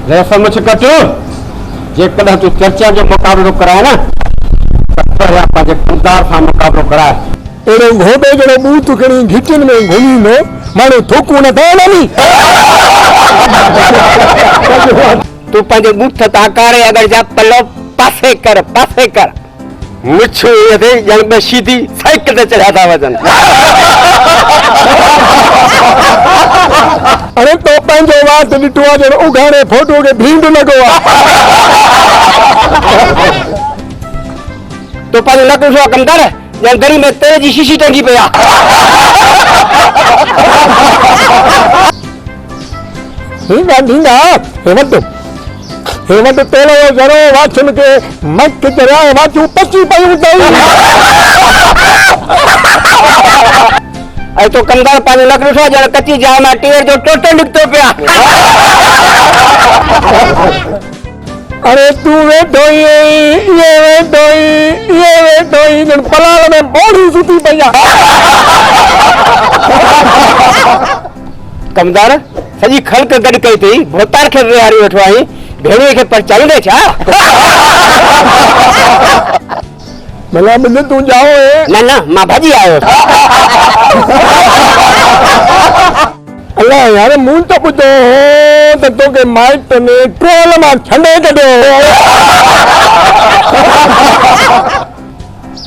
ले समझ कटो जेकॾहिं तूं चर्चा जो मुक़ाबिलो कराए न पर पंहिंजे किरदार सां मुक़ाबिलो कराए अहिड़ो घोड़े जहिड़ो बूथ खणी घिटियुनि में घुमींदो माण्हू थूकूं न थिए नी तूं पंहिंजे बूथ तां कारे अगरि जा पलो पासे कर मुछो ये थे ॼण ॿ सीधी साइकिल ते चढ़िया था वञनि अरे तो पंहिंजो वात ॾिठो आहे ॼण उघाड़े फोटो खे भींड लॻो आहे तो पंहिंजो नक ॾिसो कंदड़ ॼण गली में तेल जी शीशी टंगी पई आहे हेवट तेल जो ज़रो वाछुनि खे मक चढ़ाए वाछूं पची पयूं अथई ऐं तो कंदड़ पंहिंजो नक ॾिसो ॼण कची जाइ मां टीर जो टोटो निकितो पिया अरे तू वेठो ये वेठो ॼण पलाल में बोड़ी सुती पई आहे कमदार सॼी ख़ल्क गॾु कई अथई भोतार खे विहारी वेठो आहीं भेणीअ खे परचाईंदे छा भला बिंदु तूं जाओ न मां भॼी आयो अल्लाह यार मूं त ॿुधो हो त तोखे माइट ने ट्रोल मां छंडे कढियो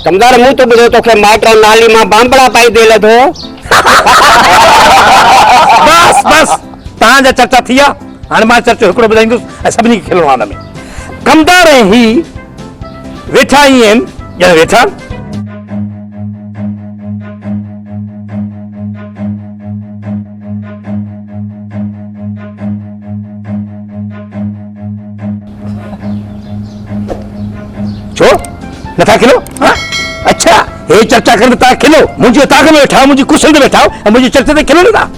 कमदार मूं त ॿुधो तोखे माइट नाली मां बांबड़ा पाई दे लधो बस तव्हांजा चर्चा थी विया हाणे मां चर्चो हिकिड़ो ॿुधाईंदुसि ऐं सभिनी खे खिलणो आहे हुन में कमदार ऐं ही वेठा ई आहिनि ॼण वेठा छो नथा खिलो अच्छा हे चर्चा करण तव्हां खिलो मुंहिंजी ताक़त में वेठा मुंहिंजी कुर्सी ते वेठा ऐं मुंहिंजी चर्चा ते खिलो नथा